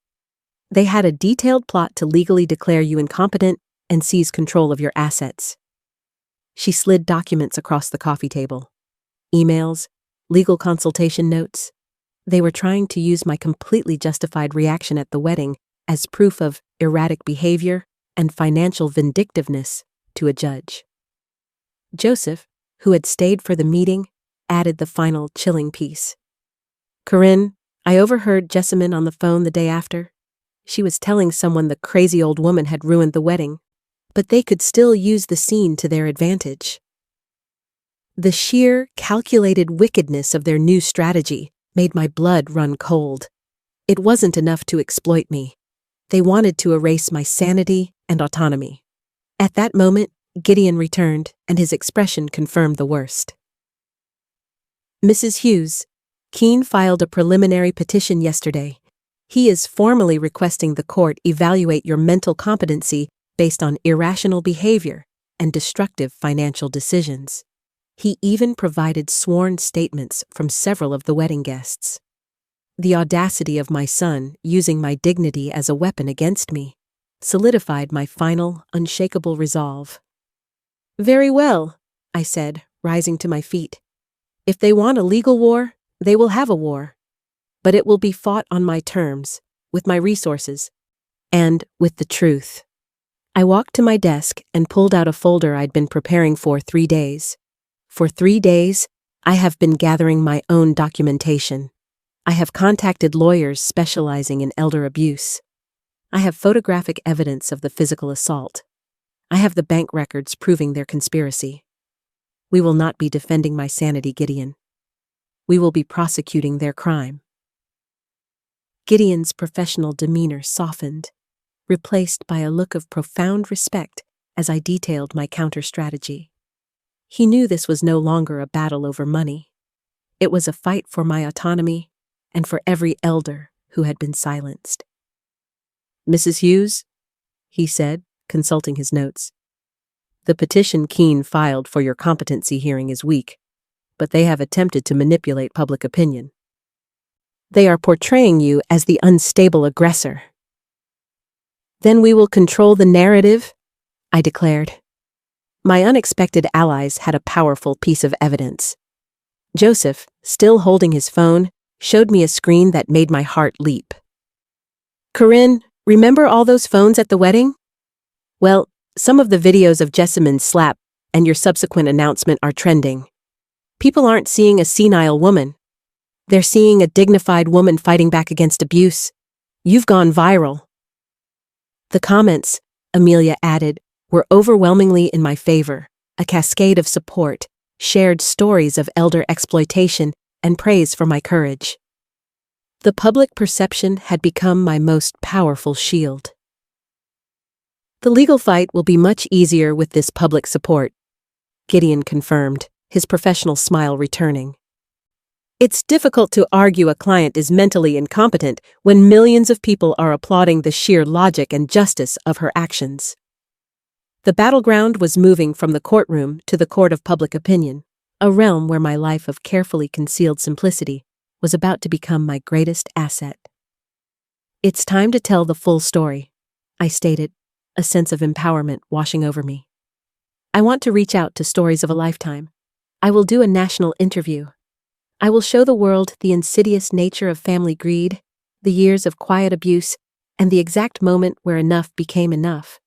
They had a detailed plot to legally declare you incompetent and seize control of your assets." She slid documents across the coffee table. Emails, legal consultation notes. They were trying to use my completely justified reaction at the wedding as proof of erratic behavior and financial vindictiveness to a judge. Joseph, who had stayed for the meeting, added the final chilling piece. "Corinne, I overheard Jessamine on the phone the day after. She was telling someone the crazy old woman had ruined the wedding, but they could still use the scene to their advantage." The sheer, calculated wickedness of their new strategy made my blood run cold. It wasn't enough to exploit me. They wanted to erase my sanity and autonomy. At that moment, Gideon returned, and his expression confirmed the worst. "Mrs. Hughes, Keene filed a preliminary petition yesterday. He is formally requesting the court evaluate your mental competency based on irrational behavior and destructive financial decisions." He even provided sworn statements from several of the wedding guests. The audacity of my son using my dignity as a weapon against me solidified my final, unshakable resolve. "Very well," I said, rising to my feet. "If they want a legal war, they will have a war. But it will be fought on my terms, with my resources, and with the truth." I walked to my desk and pulled out a folder I'd been preparing for 3 days. For 3 days, I have been gathering my own documentation. I have contacted lawyers specializing in elder abuse. I have photographic evidence of the physical assault. I have the bank records proving their conspiracy. We will not be defending my sanity, Gideon. We will be prosecuting their crime. Gideon's professional demeanor softened, replaced by a look of profound respect as I detailed my counter-strategy. He knew this was no longer a battle over money. It was a fight for my autonomy and for every elder who had been silenced. "Mrs. Hughes," he said, consulting his notes, "the petition Keene filed for your competency hearing is weak, but they have attempted to manipulate public opinion. They are portraying you as the unstable aggressor." "Then we will control the narrative," I declared. My unexpected allies had a powerful piece of evidence. Joseph, still holding his phone, showed me a screen that made my heart leap. "Corinne, remember all those phones at the wedding? Well, some of the videos of Jessamine's slap and your subsequent announcement are trending. People aren't seeing a senile woman. They're seeing a dignified woman fighting back against abuse. You've gone viral, The comments, Amelia added, were overwhelmingly in my favor, a cascade of support, shared stories of elder exploitation, and praise for my courage. The public perception had become my most powerful shield. The legal fight will be much easier with this public support, Gideon confirmed, his professional smile returning. It's difficult to argue a client is mentally incompetent when millions of people are applauding the sheer logic and justice of her actions. The battleground was moving from the courtroom to the court of public opinion, a realm where my life of carefully concealed simplicity was about to become my greatest asset. It's time to tell the full story, I stated, a sense of empowerment washing over me. I want to reach out to stories of a lifetime. I will do a national interview. I will show the world the insidious nature of family greed, the years of quiet abuse, and the exact moment where enough became enough.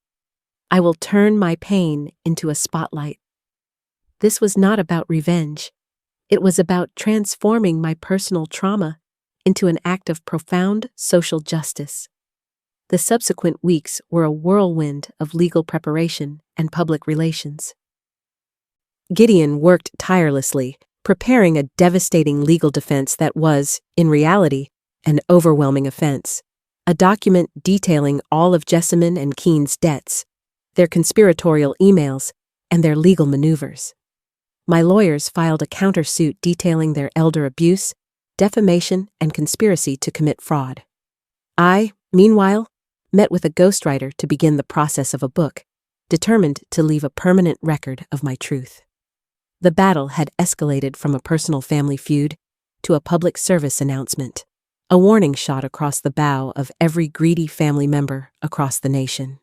I will turn my pain into a spotlight. This was not about revenge. It was about transforming my personal trauma into an act of profound social justice. The subsequent weeks were a whirlwind of legal preparation and public relations. Gideon worked tirelessly, preparing a devastating legal defense that was, in reality, an overwhelming offense. A document detailing all of Jessamine and Keen's debts, their conspiratorial emails, and their legal maneuvers. My lawyers filed a countersuit detailing their elder abuse, defamation, and conspiracy to commit fraud. I, meanwhile, met with a ghostwriter to begin the process of a book, determined to leave a permanent record of my truth. The battle had escalated from a personal family feud to a public service announcement, a warning shot across the bow of every greedy family member across the nation.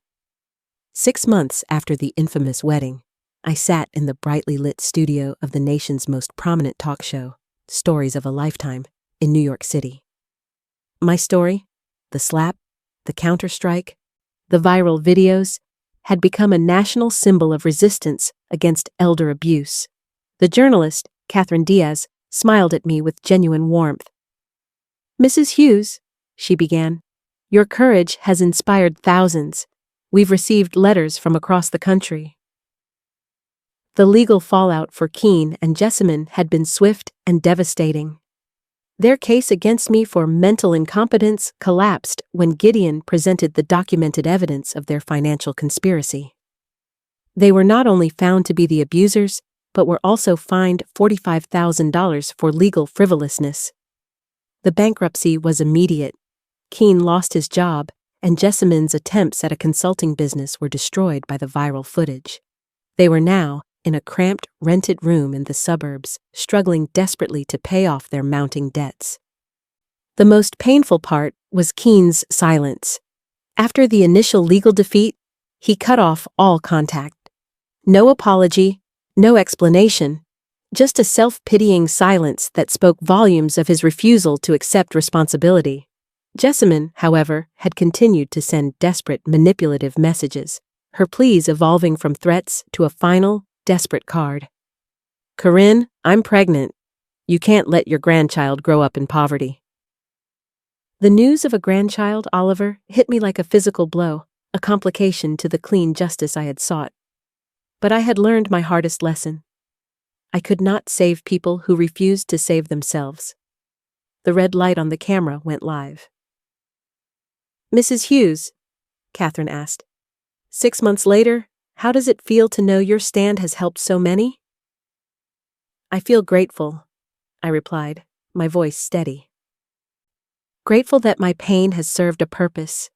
6 months after the infamous wedding, I sat in the brightly lit studio of the nation's most prominent talk show, Stories of a Lifetime, in New York City. My story, the slap, the counterstrike, the viral videos, had become a national symbol of resistance against elder abuse. The journalist, Catherine Diaz, smiled at me with genuine warmth. "Mrs. Hughes," she began, "your courage has inspired thousands. We've received letters from across the country." The legal fallout for Keen and Jessamine had been swift and devastating. Their case against me for mental incompetence collapsed when Gideon presented the documented evidence of their financial conspiracy. They were not only found to be the abusers, but were also fined $45,000 for legal frivolousness. The bankruptcy was immediate. Keen lost his job, and Jessamine's attempts at a consulting business were destroyed by the viral footage. They were now in a cramped, rented room in the suburbs, struggling desperately to pay off their mounting debts. The most painful part was Keen's silence. After the initial legal defeat, he cut off all contact. No apology, no explanation, just a self-pitying silence that spoke volumes of his refusal to accept responsibility. Jessamine, however, had continued to send desperate, manipulative messages, her pleas evolving from threats to a final, desperate card. "Corinne, I'm pregnant. You can't let your grandchild grow up in poverty." The news of a grandchild, Oliver, hit me like a physical blow, a complication to the clean justice I had sought. But I had learned my hardest lesson. I could not save people who refused to save themselves. The red light on the camera went live. "Mrs. Hughes," Catherine asked, "6 months later, how does it feel to know your stand has helped so many?" "I feel grateful," I replied, my voice steady. "Grateful that my pain has served a purpose.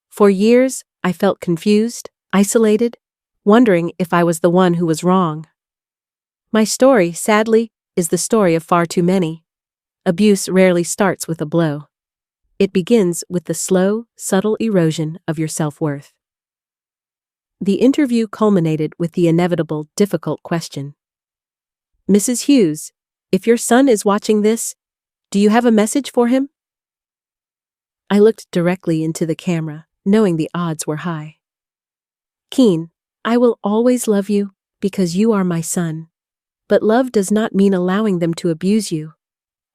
For years, I felt confused, isolated, wondering if I was the one who was wrong. My story, sadly, is the story of far too many. Abuse rarely starts with a blow. It begins with the slow, subtle erosion of your self-worth." The interview culminated with the inevitable, difficult question. "Mrs. Hughes, if your son is watching this, do you have a message for him?" I looked directly into the camera, knowing the odds were high. "Keen, I will always love you because you are my son. But love does not mean allowing them to abuse you.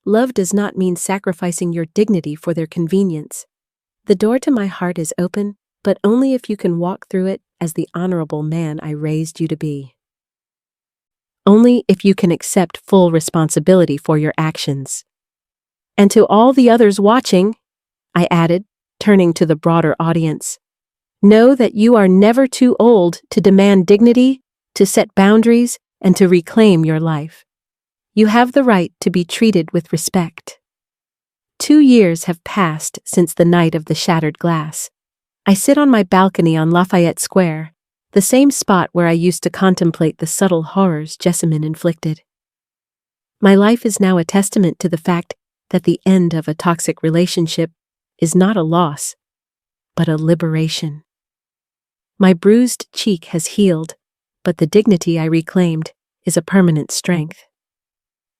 Love does not mean sacrificing your dignity for their convenience. The door to my heart is open. but only if you can walk through it as the honorable man I raised you to be. Only if you can accept full responsibility for your actions. And to all the others watching, I added, turning to the broader audience, know that you are never too old to demand dignity, to set boundaries, and to reclaim your life. You have the right to be treated with respect. 2 years have passed since the night of the shattered glass. I sit on my balcony on Lafayette Square, the same spot where I used to contemplate the subtle horrors Jessamine inflicted. My life is now a testament to the fact that the end of a toxic relationship is not a loss, but a liberation. My bruised cheek has healed, but the dignity I reclaimed is a permanent strength.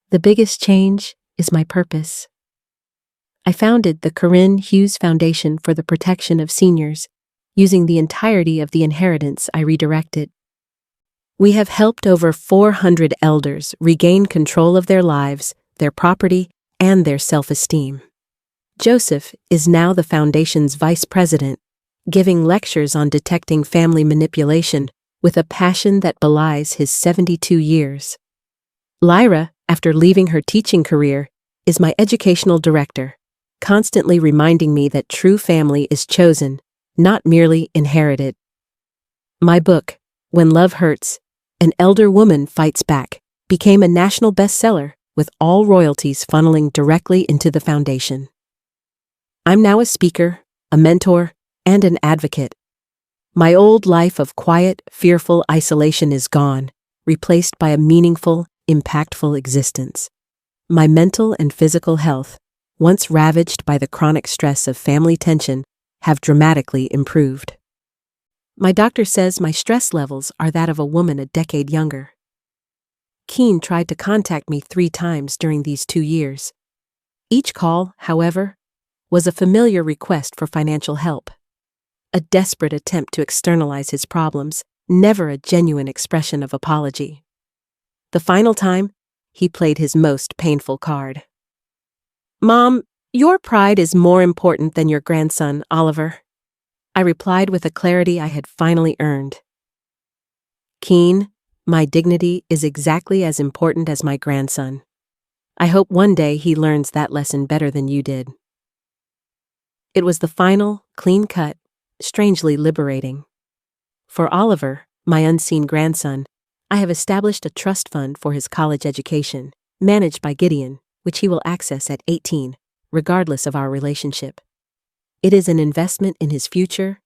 The biggest change is my purpose. I founded the Corinne Hughes Foundation for the Protection of Seniors, using the entirety of the inheritance I redirected. We have helped over 400 elders regain control of their lives, their property, and their self-esteem. Joseph is now the foundation's vice president, giving lectures on detecting family manipulation with a passion that belies his 72 years. Lyra, after leaving her teaching career, is my educational director, constantly reminding me that true family is chosen, not merely inherited. My book, When Love Hurts, An Elder Woman Fights Back, became a national bestseller, with all royalties funneling directly into the foundation. I'm now a speaker, a mentor, and an advocate. My old life of quiet, fearful isolation is gone, replaced by a meaningful, impactful existence. My mental and physical health, once ravaged by the chronic stress of family tension, have dramatically improved. My doctor says my stress levels are that of a woman a decade younger. Keene tried to contact me 3 times during these 2 years. Each call, however, was a familiar request for financial help. A desperate attempt to externalize his problems, never a genuine expression of apology. The final time, he played his most painful card. "Mom, your pride is more important than your grandson, Oliver," I replied with a clarity I had finally earned. "Keene, my dignity is exactly as important as my grandson. I hope one day he learns that lesson better than you did." It was the final, clean-cut, strangely liberating. For Oliver, my unseen grandson, I have established a trust fund for his college education, managed by Gideon, which he will access at 18, regardless of our relationship. It is an investment in his future,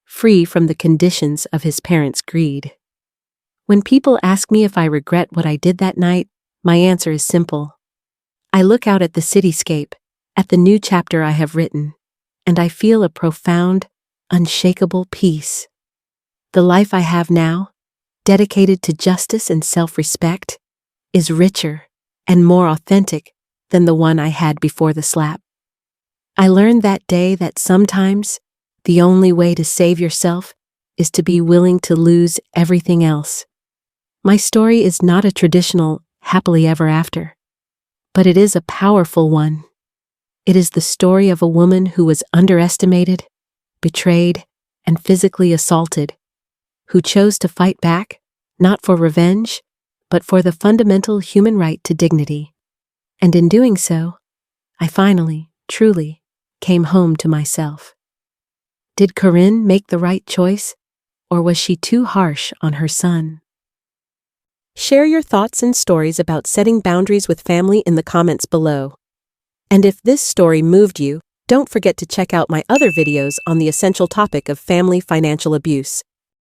free from the conditions of his parents' greed. When people ask me if I regret what I did that night, my answer is simple. I look out at the cityscape, at the new chapter I have written, and I feel a profound, unshakable peace. The life I have now, dedicated to justice and self-respect, is richer and more authentic than the one I had before the slap. I learned that day that sometimes the only way to save yourself is to be willing to lose everything else. My story is not a traditional happily ever after, but it is a powerful one. It is the story of a woman who was underestimated, betrayed, and physically assaulted, who chose to fight back, not for revenge, but for the fundamental human right to dignity. And in doing so, I finally, truly, came home to myself. Did Corinne make the right choice, or was she too harsh on her son? Share your thoughts and stories about setting boundaries with family in the comments below. And if this story moved you, don't forget to check out my other videos on the essential topic of family financial abuse.